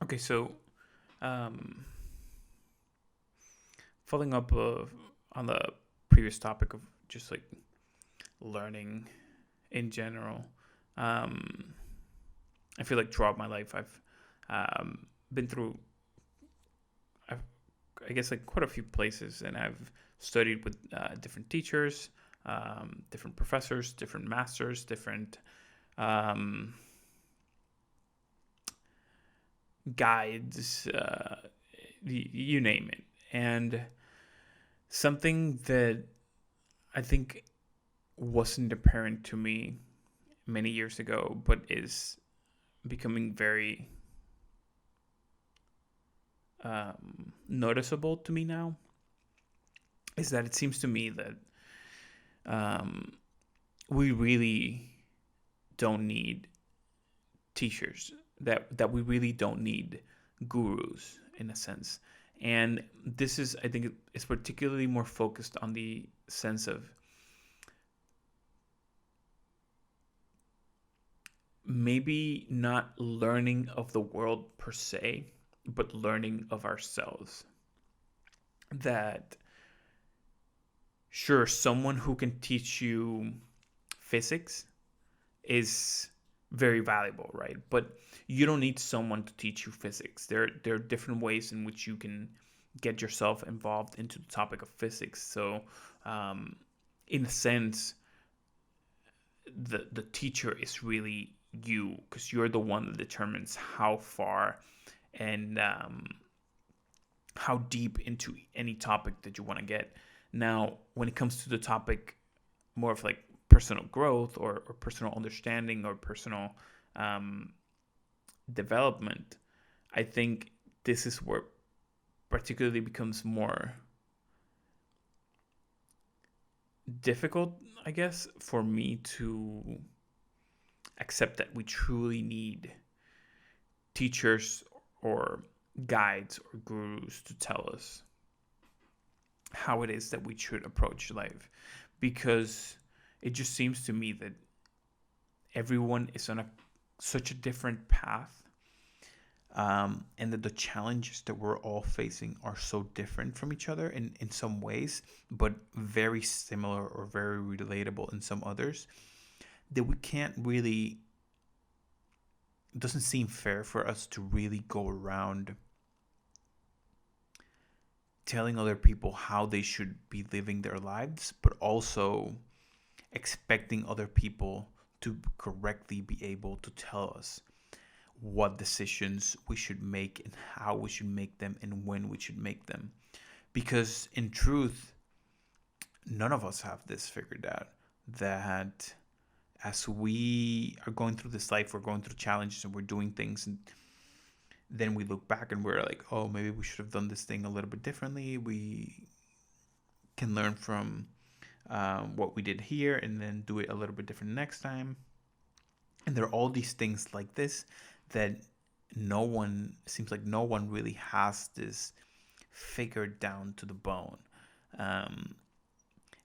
Okay, so um, following up on the previous topic of just like learning in general, um, I feel like throughout my life I've been through, I've, I guess, like quite a few places, and I've studied with different teachers, different professors, different masters, different um, guides, you name it. And something that I think wasn't apparent to me many years ago, but is becoming very noticeable to me now, is that it seems to me that um, we really don't need teachers, that we really don't need gurus in a sense. And this is, I think, is particularly more focused on the sense of maybe not learning of the world per se, but learning of ourselves. That, sure, someone who can teach you physics is very valuable, right? But you don't need someone to teach you physics. There are different ways in which you can get yourself involved into the topic of physics. So, um, in a sense, the teacher is really you, because you're the one that determines how far and how deep into any topic that you want to get. Now, when it comes to the topic more of like personal growth, or personal understanding, or personal um, development, I think this is where particularly becomes more difficult, I guess, for me to accept that we truly need teachers or guides or gurus to tell us how it is that we should approach life, because it just seems to me that everyone is on such a different path, and that the challenges that we're all facing are so different from each other in some ways, but very similar or very relatable in some others, that we can't really, it doesn't seem fair for us to really go around telling other people how they should be living their lives, but also expecting other people to correctly be able to tell us what decisions we should make and how we should make them and when we should make them. Because in truth, none of us have this figured out. That as we are going through this life, we're going through challenges and we're doing things, and then we look back and we're like, oh, maybe we should have done this thing a little bit differently. We can learn from what we did here and then do it a little bit different next time. And there are all these things like this that seems like no one really has this figured down to the bone. Um,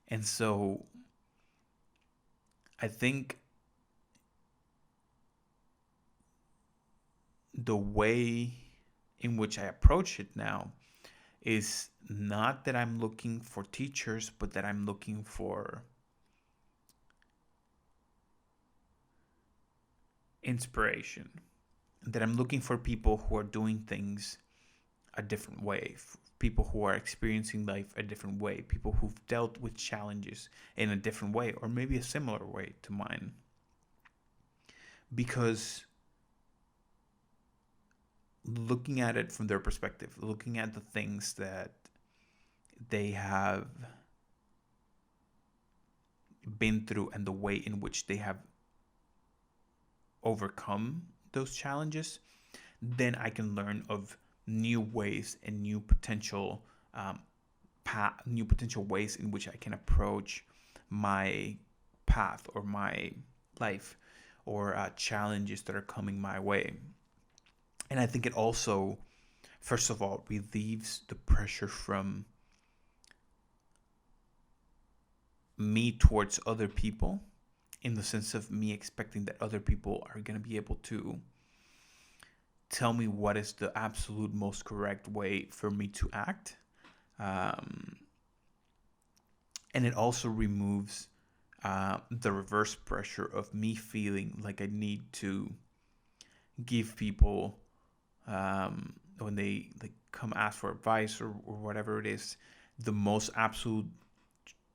and so I think the way in which I approach it now is not that I'm looking for teachers, but that I'm looking for inspiration. That I'm looking for people who are doing things a different way, people who are experiencing life a different way, people who've dealt with challenges in a different way, or maybe a similar way to mine. Because looking at it from their perspective, looking at the things that they have been through and the way in which they have overcome those challenges, then I can learn of new ways and new potential ways in which I can approach my path or my life, or challenges that are coming my way. And I think it also, first of all, relieves the pressure from me towards other people, in the sense of me expecting that other people are going to be able to tell me what is the absolute most correct way for me to act. Um, and it also removes the reverse pressure of me feeling like I need to give people, when they like come ask for advice or whatever it is, the most absolute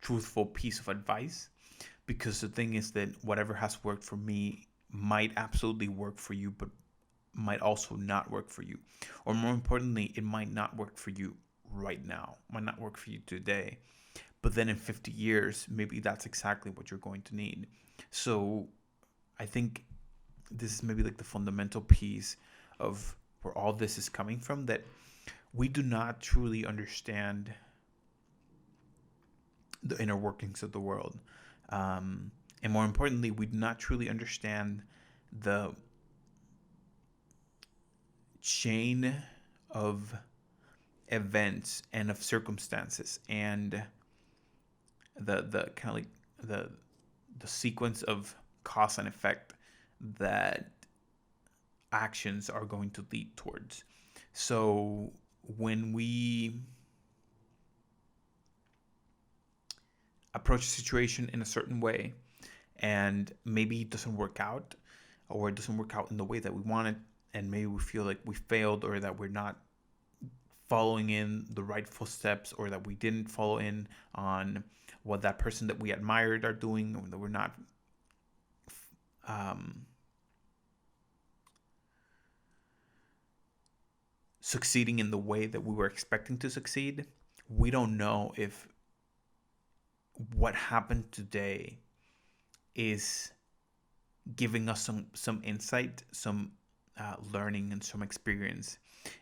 truthful piece of advice. Because the thing is that whatever has worked for me might absolutely work for you, but might also not work for you. Or more importantly, it might not work for you right now, might not work for you today. But then in 50 years, maybe that's exactly what you're going to need. So I think this is maybe like the fundamental piece of where all this is coming from, that we do not truly understand the inner workings of the world. And more importantly, we do not truly understand the chain of events and of circumstances, and the kind of like the sequence of cause and effect that actions are going to lead towards. So when we approach a situation in a certain way and maybe it doesn't work out, or it doesn't work out in the way that we want it, and maybe we feel like we failed, or that we're not following in the rightful steps, or that we didn't follow in on what that person that we admired are doing, or that we're not succeeding in the way that we were expecting to succeed. We don't know if what happened today is giving us some insight, some learning, and some experience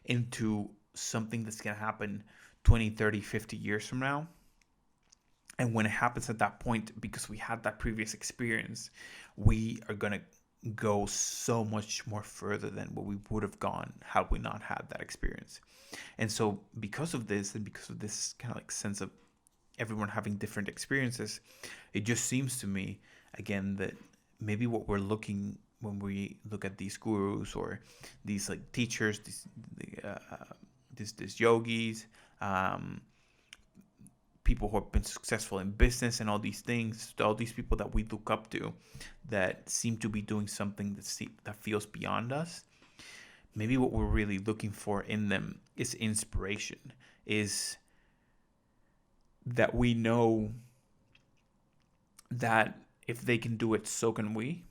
into something that's going to happen 20, 30, 50 years from now. And when it happens at that point, because we had that previous experience, we are going to go so much more further than what we would have gone had we not had that experience. And so because of this, and because of this kind of like sense of everyone having different experiences, it just seems to me, again, that maybe what we're looking when we look at these gurus or these like teachers, these yogis, people who have been successful in business and all these things, all these people that we look up to that seem to be doing something that feels beyond us. Maybe what we're really looking for in them is inspiration, is that we know that if they can do it, so can we.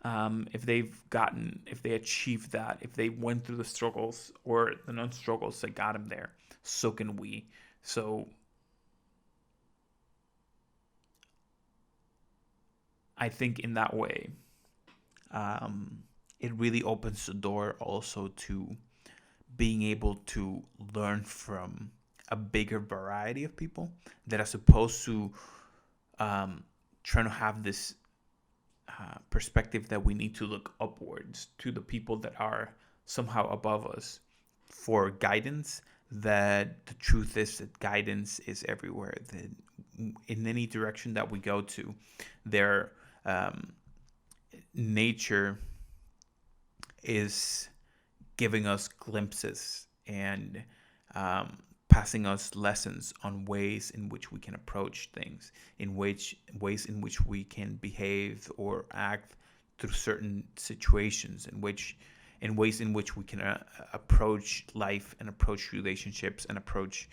If they achieved that, if they went through the struggles or the non-struggles that got them there, so can we. So I think in that way, it really opens the door also to being able to learn from a bigger variety of people, that as opposed to trying to have this perspective that we need to look upwards to the people that are somehow above us for guidance, that the truth is that guidance is everywhere, that in any direction that we go to, their nature is giving us glimpses and passing us lessons on ways in which we can approach things, in ways in which we can behave or act through certain situations, in ways in which we can approach life and approach relationships and approach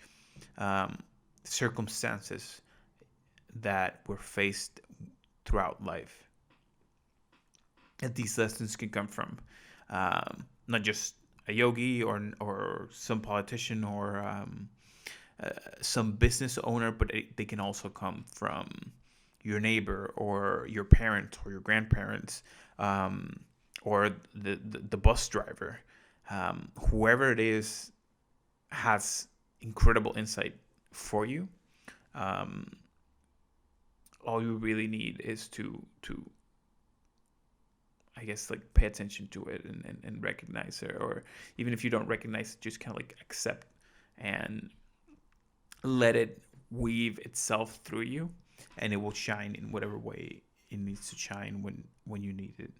circumstances that we're faced throughout life. And these lessons can come from not just a yogi or some politician or some business owner, but they can also come from your neighbor or your parents or your grandparents, or the bus driver. Whoever it is has incredible insight for you. All you really need is to I guess like pay attention to it and recognize it, or even if you don't recognize it, just kind of like accept and let it weave itself through you, and it will shine in whatever way it needs to shine when you need it.